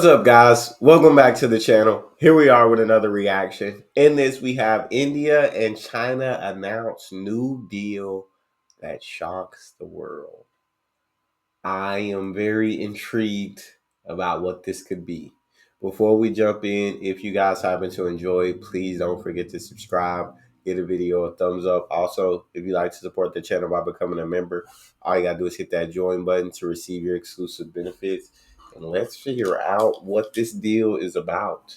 What's up, guys? Welcome back to the channel. Here we are with another reaction. In this, we have India and China announce new deal that shocks the world. I am very intrigued about what this could be. Before we jump in, if you guys happen to enjoy, please don't forget to subscribe, give the video a thumbs up. Also, if you'd like to support the channel by becoming a member, all you gotta do is hit that join button to receive your exclusive benefits. And let's figure out what this deal is about.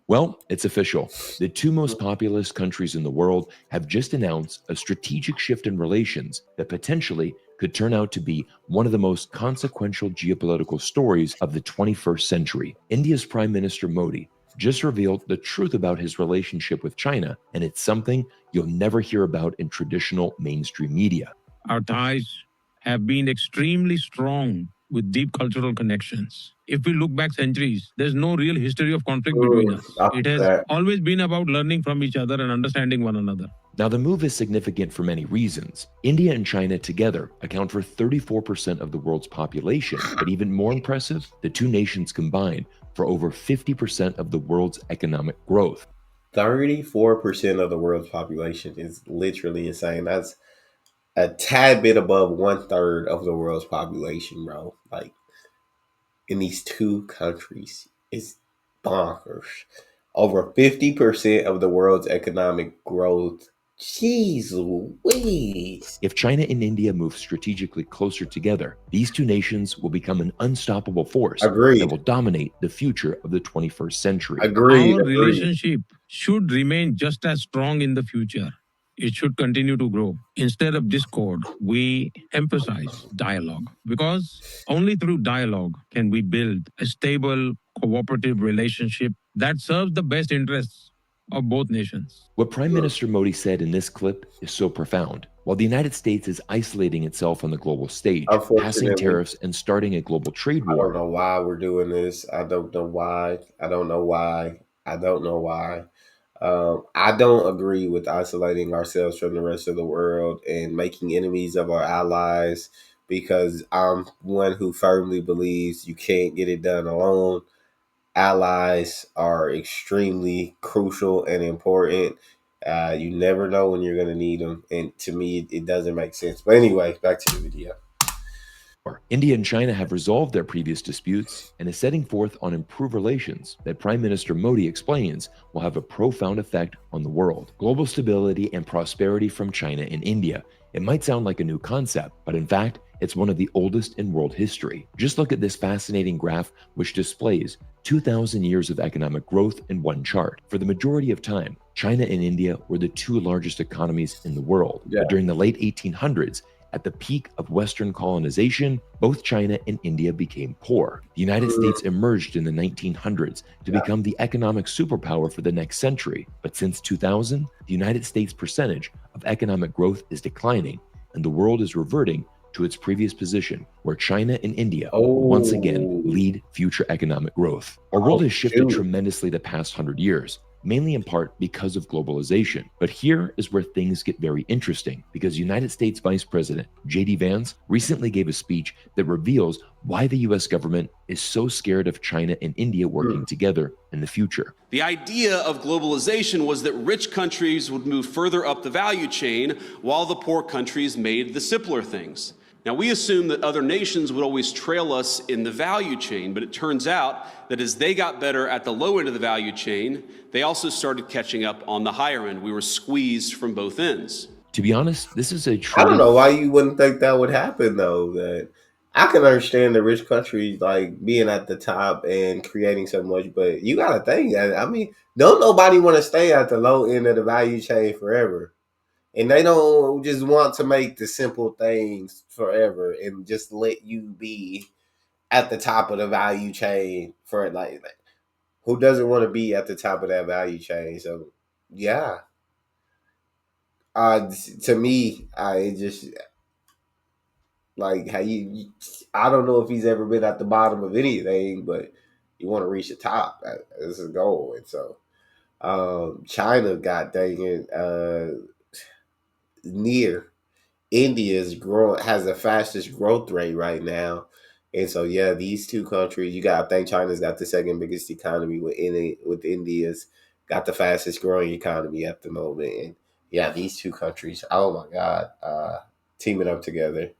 Well, it's official. The two most populous countries in the world have just announced a strategic shift in relations that potentially could turn out to be one of the most consequential geopolitical stories of the 21st century. India's Prime Minister Modi just revealed the truth about his relationship with China, and it's something you'll never hear about in traditional mainstream media. Our ties have been extremely strong with deep cultural connections. If we look back centuries, there's no real history of conflict between us. I It feel has that. always been about learning from each other and understanding one another. Now, the move is significant for many reasons. India and China together account for 34% of the world's population, but even more impressive, the two nations combined for over 50% of the world's economic growth. 34% of the world's population is literally insane. That's a tad bit above one third of the world's population, bro. Like in these two countries, it's bonkers. Over 50% of the world's economic growth. Jeez Louise. If China and India move strategically closer together, these two nations will become an unstoppable force that Agreed. will dominate the future of the 21st century. Agreed. Our relationship should remain just as strong in the future. It should continue to grow. Instead of discord, we emphasize dialogue because only through dialogue can we build a stable, cooperative relationship that serves the best interests of both nations. What Prime Minister Modi said in this clip is so profound. While the United States is isolating itself on the global stage, passing Unfortunately, tariffs and starting a global trade I don't war, know why we're doing this. I don't know why. I don't know why. I don't know why. I don't agree with isolating ourselves from the rest of the world and making enemies of our allies because I'm one who firmly believes you can't get it done alone. Allies are extremely crucial and important. You never know when you're going to need them. And to me, it doesn't make sense. But anyway, back to the video. India and China have resolved their previous disputes and is setting forth on improved relations that Prime Minister Modi explains will have a profound effect on the world. Global stability and prosperity from China and India. It might sound like a new concept, but in fact, it's one of the oldest in world history. Just look at this fascinating graph, which displays 2,000 years of economic growth in one chart. For the majority of time, China and India were the two largest economies in the world. Yeah. But during the late 1800s, at the peak of Western colonization, both China and India became poor. The United States emerged in the 1900s to become the economic superpower for the next century. But since 2000, the United States' percentage of economic growth is declining, and the world is reverting to its previous position, where China and India will once again lead future economic growth. Our world has shifted tremendously the past 100 years, mainly in part because of globalization. But here is where things get very interesting, because United States Vice President J.D. Vance recently gave a speech that reveals why the US government is so scared of China and India working together in the future. The idea of globalization was that rich countries would move further up the value chain while the poor countries made the simpler things. Now, we assumed that other nations would always trail us in the value chain, but it turns out that as they got better at the low end of the value chain, they also started catching up on the higher end. We were squeezed from both ends. To be honest, this is a I truly... don't know why you wouldn't think that would happen, though. That I can understand the rich countries like being at the top and creating so much, but you got to think that. I mean, don't nobody want to stay at the low end of the value chain forever. And they don't just want to make the simple things forever and just let you be at the top of the value chain for like who doesn't want to be at the top of that value chain? So yeah, to me, I just like how I don't know if he's ever been at the bottom of anything, but you want to reach the top. That's his goal, and so China, god dang it, near India's growing has the fastest growth rate right now, And so yeah, these two countries, you got I think China's got the second biggest economy with India's got the fastest growing economy at the moment. And yeah, these two countries, oh my God, teaming up together.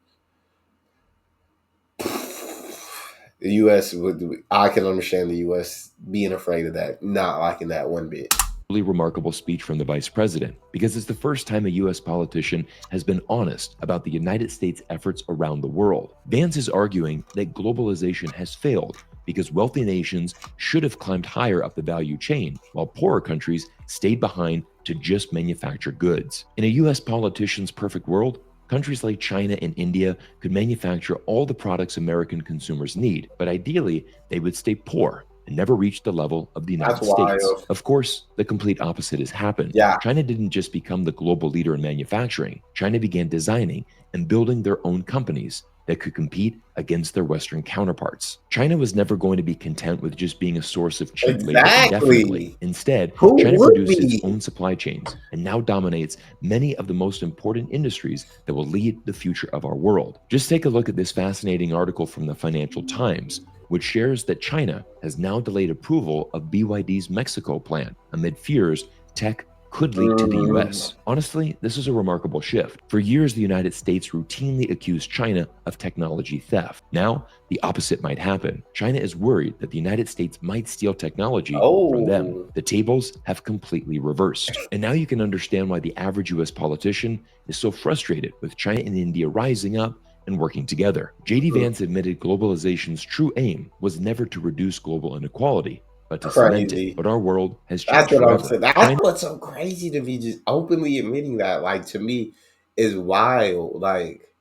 The US would I can understand the US being afraid of that, not liking that one bit. Really remarkable speech from the vice president because it's the first time a US politician has been honest about the United States' efforts around the world. Vance is arguing that globalization has failed because wealthy nations should have climbed higher up the value chain, while poorer countries stayed behind to just manufacture goods. In a US politician's perfect world, countries like China and India could manufacture all the products American consumers need, but ideally, they would stay poor and never reach the level of the That's United States. wild. Of course, the complete opposite has happened. Yeah. China didn't just become the global leader in manufacturing, China began designing and building their own companies that could compete against their Western counterparts. China was never going to be content with just being a source of cheap labor indefinitely. Exactly. Instead, Who China would produced its be? own supply chains and now dominates many of the most important industries that will lead the future of our world. Just take a look at this fascinating article from the Financial Times, which shares that China has now delayed approval of BYD's Mexico plant amid fears tech could leak to the US. Honestly, this is a remarkable shift. For years, the United States routinely accused China of technology theft. Now, the opposite might happen. China is worried that the United States might steal technology from them. Oh, The tables have completely reversed. And now you can understand why the average US politician is so frustrated with China and India rising up and working together. J.D. Vance admitted globalization's true aim was never to reduce global inequality, but to cement it. crazy. But our world has That's changed what I'm forever. saying. That's what's so crazy to me, just openly admitting that. Like, to me, is wild. Like,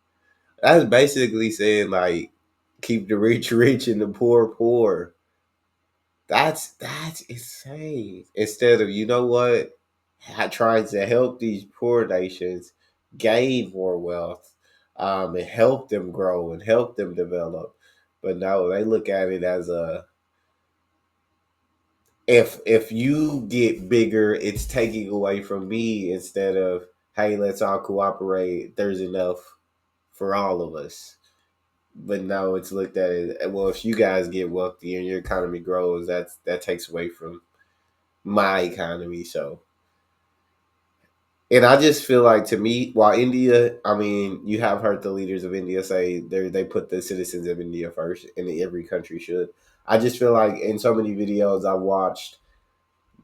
that's basically saying, like, keep the rich rich and the poor poor. That's insane. Instead of, you know what, trying to help these poor nations gain more wealth, and help them grow and help them develop. But no, they look at it as a, if you get bigger, it's taking away from me, instead of, hey, let's all cooperate. There's enough for all of us. But no, it's looked at it, well, if you guys get wealthy and your economy grows, that takes away from my economy. So, and I just feel like, to me, while India, I mean, you have heard the leaders of India say they put the citizens of India first, and every country should. I just feel like in so many videos I watched,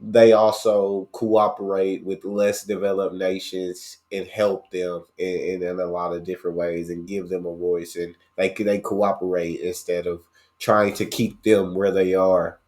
they also cooperate with less developed nations and help them in a lot of different ways and give them a voice, and they cooperate instead of trying to keep them where they are.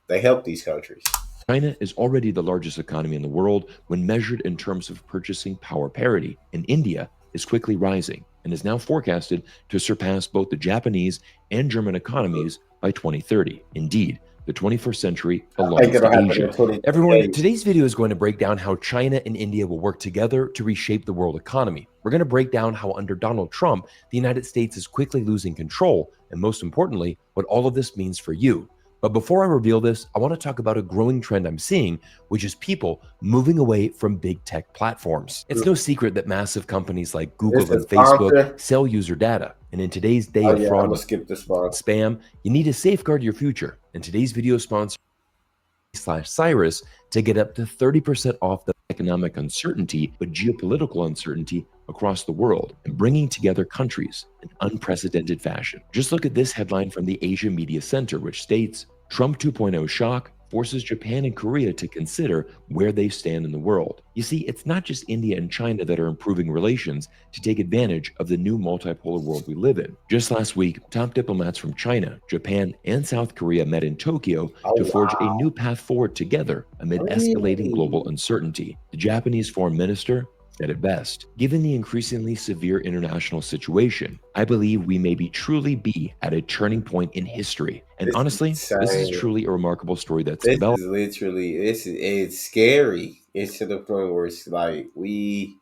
They help these countries. China is already the largest economy in the world when measured in terms of purchasing power parity, and India is quickly rising and is now forecasted to surpass both the Japanese and German economies by 2030. Indeed, the 21st century I think belongs it'll to happen in Asia. 2028. Everyone, today's video is going to break down how China and India will work together to reshape the world economy. We're going to break down how under Donald Trump, the United States is quickly losing control, and most importantly, what all of this means for you. But before I reveal this, I want to talk about a growing trend I'm seeing, which is people moving away from big tech platforms. It's no secret that massive companies like Google It's a and Facebook sponsor. sell user data. And in today's day Oh of yeah, I'm fraud gonna and skip the sponsor. spam, you need to safeguard your future. And today's video sponsor /Cyrus to get up to 30% off the economic uncertainty, but geopolitical uncertainty across the world, and bringing together countries in unprecedented fashion. Just look at this headline from the Asia Media Center, which states, Trump 2.0 shock forces Japan and Korea to consider where they stand in the world. You see, it's not just India and China that are improving relations to take advantage of the new multipolar world we live in. Just last week, top diplomats from China, Japan, and South Korea met in Tokyo to forge a new path forward together amid escalating global uncertainty. The Japanese foreign minister said it best. Given the increasingly severe international situation, I believe we may truly be at a turning point in history. And honestly, this is truly a remarkable story that's This developed. is literally, it's scary. It's to the point where it's like the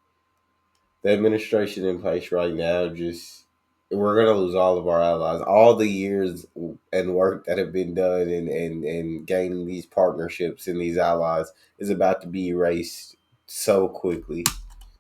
administration in place right now, just, we're gonna lose all of our allies. All the years and work that have been done and gaining these partnerships and these allies is about to be erased so quickly.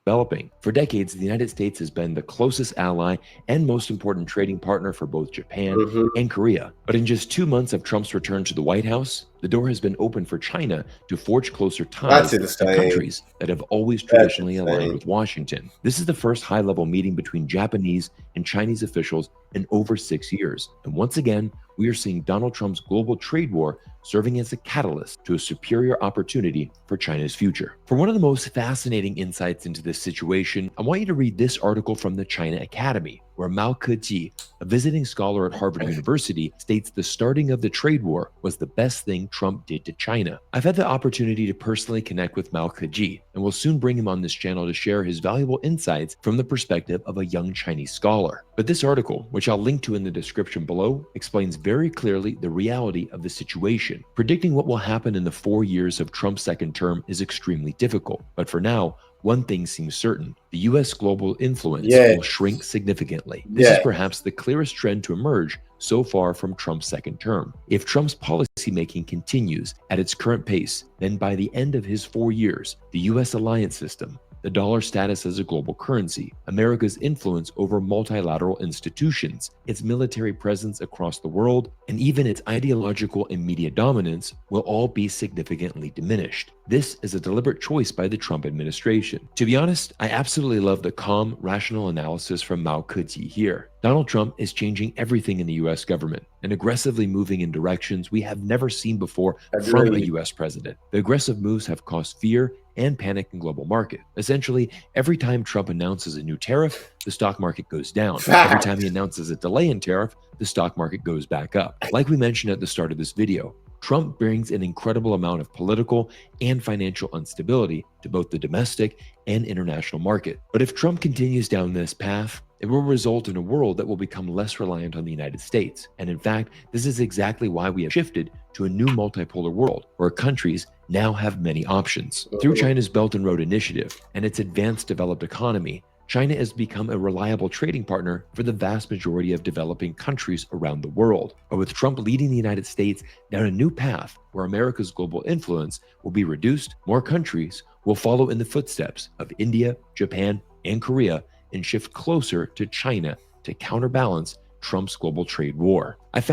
developing. For decades, the United States has been the closest ally and most important trading partner for both Japan and Korea. But in just 2 months of Trump's return to the White House, the door has been open for China to forge closer ties That's to insane. countries that have always traditionally aligned with Washington. This is the first high-level meeting between Japanese and Chinese officials in over 6 years. And once again, we are seeing Donald Trump's global trade war serving as a catalyst to a superior opportunity for China's future. For one of the most fascinating insights into this situation, I want you to read this article from the China Academy, where Mao Keji, a visiting scholar at Harvard University, states the starting of the trade war was the best thing Trump did to China. I've had the opportunity to personally connect with Mao Keji, and will soon bring him on this channel to share his valuable insights from the perspective of a young Chinese scholar. But this article, which I'll link to in the description below, explains very clearly the reality of the situation. Predicting what will happen in the 4 years of Trump's second term is extremely difficult, but for now, one thing seems certain: the US global influence will shrink significantly. This is perhaps the clearest trend to emerge so far from Trump's second term. If Trump's policymaking continues at its current pace, then by the end of his 4 years, the US alliance system, the dollar status as a global currency, America's influence over multilateral institutions, its military presence across the world, and even its ideological and media dominance will all be significantly diminished. This is a deliberate choice by the Trump administration. To be honest, I absolutely love the calm, rational analysis from Mao Keji here. Donald Trump is changing everything in the US government and aggressively moving in directions we have never seen before from a US president. The aggressive moves have caused fear and panic in global market. Essentially, every time Trump announces a new tariff, the stock market goes down. Every time he announces a delay in tariff, the stock market goes back up. Like we mentioned at the start of this video, Trump brings an incredible amount of political and financial instability to both the domestic and international market. But if Trump continues down this path, it will result in a world that will become less reliant on the United States. And in fact, this is exactly why we have shifted to a new multipolar world where countries now have many options. Through China's Belt and Road Initiative and its advanced developed economy, China has become a reliable trading partner for the vast majority of developing countries around the world. But with Trump leading the United States down a new path where America's global influence will be reduced, more countries will follow in the footsteps of India, Japan, and Korea and shift closer to China to counterbalance Trump's global trade war. It's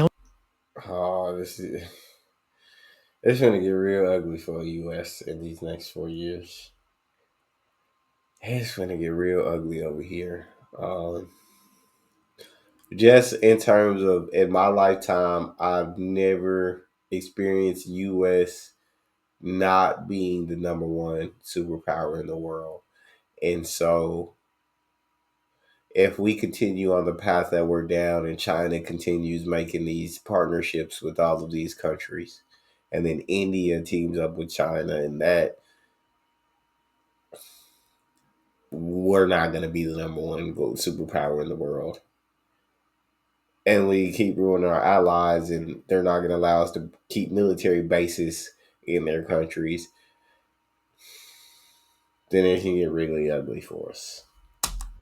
going to get real ugly for the U.S. in these next 4 years. It's going to get real ugly over here. Just in terms of, in my lifetime, I've never experienced U.S. not being the number one superpower in the world. And so if we continue on the path that we're down and China continues making these partnerships with all of these countries, and then India teams up with China, and that, we're not going to be the number one superpower in the world. And we keep ruining our allies, and they're not going to allow us to keep military bases in their countries, then it can get really ugly for us.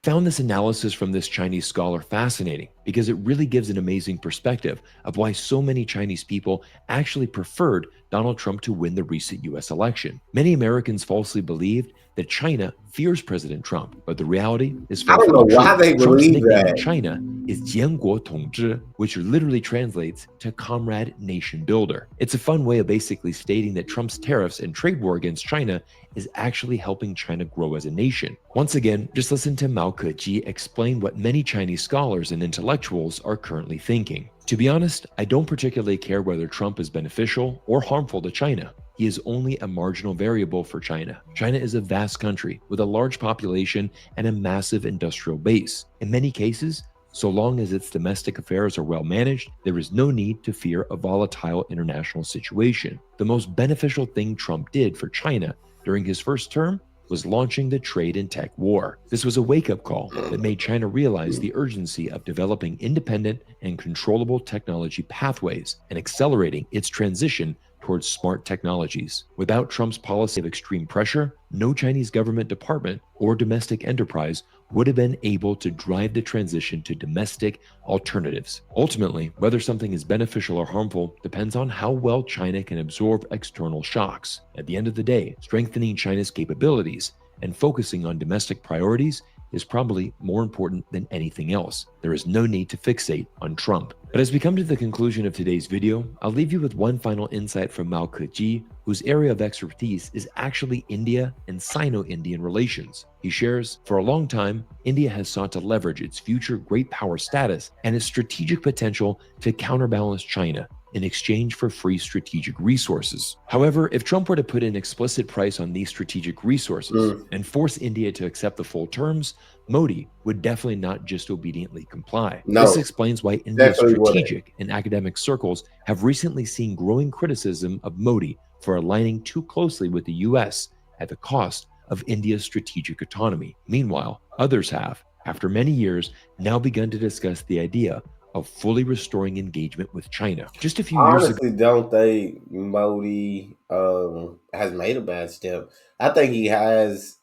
Found this analysis from this Chinese scholar fascinating because it really gives an amazing perspective of why so many Chinese people actually preferred Donald Trump to win the recent US election. Many Americans falsely believed that China fears President Trump, but the reality is far from true. Why they Trump's believe nickname that in China is Jianguo Tongzhi, which literally translates to Comrade Nation Builder. It's a fun way of basically stating that Trump's tariffs and trade war against China is actually helping China grow as a nation. Once again, just listen to Mao Keji explain what many Chinese scholars and intellectuals are currently thinking. To be honest, I don't particularly care whether Trump is beneficial or harmful to China. He is only a marginal variable for China. China is a vast country with a large population and a massive industrial base. In many cases, so long as its domestic affairs are well managed, there is no need to fear a volatile international situation. The most beneficial thing Trump did for China during his first term was launching the trade and tech war. This was a wake-up call that made China realize the urgency of developing independent and controllable technology pathways and accelerating its transition towards smart technologies. Without Trump's policy of extreme pressure, no Chinese government department or domestic enterprise would have been able to drive the transition to domestic alternatives. Ultimately, whether something is beneficial or harmful depends on how well China can absorb external shocks. At the end of the day, strengthening China's capabilities and focusing on domestic priorities is probably more important than anything else. There is no need to fixate on Trump. But as we come to the conclusion of today's video, I'll leave you with one final insight from Mao Keji, whose area of expertise is actually India and Sino-Indian relations. He shares, for a long time, India has sought to leverage its future great power status and its strategic potential to counterbalance China in exchange for free strategic resources. However, if Trump were to put an explicit price on these strategic resources and force India to accept the full terms, Modi would definitely not just obediently comply. No, this explains why India's definitely wouldn't. strategic and academic circles have recently seen growing criticism of Modi for aligning too closely with the US at the cost of India's strategic autonomy. Meanwhile, others have, after many years, now begun to discuss the idea of fully restoring engagement with China. Just a few years ago, Honestly, don't think Modi has made a bad step. I think he has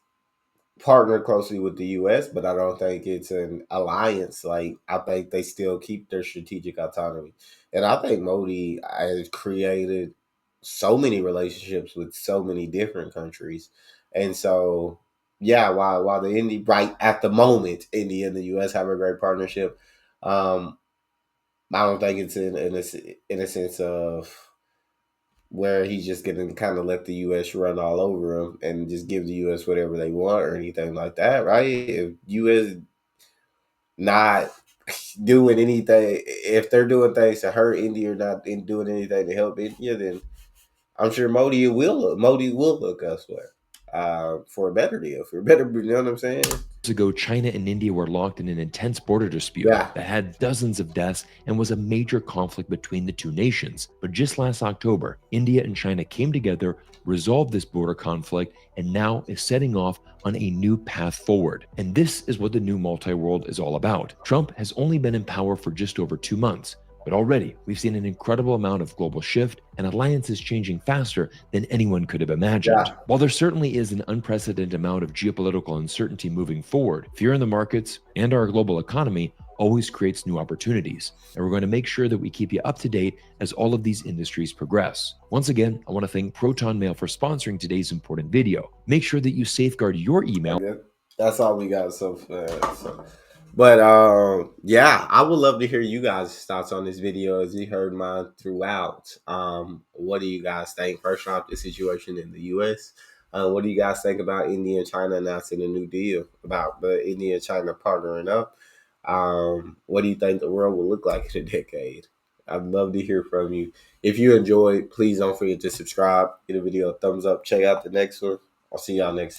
partnered closely with the U.S., but I don't think it's an alliance. Like, I think they still keep their strategic autonomy, and I think Modi has created so many relationships with so many different countries, and so yeah, while the India right at the moment, India and the U.S. have a great partnership. Um, I don't think it's in a sense of where he's just going to kind of let the U.S. run all over him and just give the U.S. whatever they want or anything like that, right? If U.S. not doing anything, if they're doing things to hurt India or not doing anything to help India, then I'm sure Modi will look elsewhere for a better deal, for a better, you know what I'm saying? ago, China and India were locked in an intense border dispute Yeah. that had dozens of deaths and was a major conflict between the two nations. But just last October, India and China came together, resolved this border conflict, and now is setting off on a new path forward. And this is what the new multi-world is all about. Trump has only been in power for just over 2 months. But already, we've seen an incredible amount of global shift and alliances changing faster than anyone could have imagined. Yeah. While there certainly is an unprecedented amount of geopolitical uncertainty moving forward, fear in the markets and our global economy always creates new opportunities. And we're going to make sure that we keep you up to date as all of these industries progress. Once again, I want to thank Proton Mail for sponsoring today's important video. Make sure that you safeguard your email. That's all we got so far. But yeah, I would love to hear you guys' thoughts on this video as you heard mine throughout. What do you guys think? First off, the situation in the US. What do you guys think about India and China announcing a new deal about the India and China partnering up? What do you think the world will look like in a decade? I'd love to hear from you. If you enjoyed, please don't forget to subscribe, give the video a thumbs up, check out the next one. I'll see y'all next time.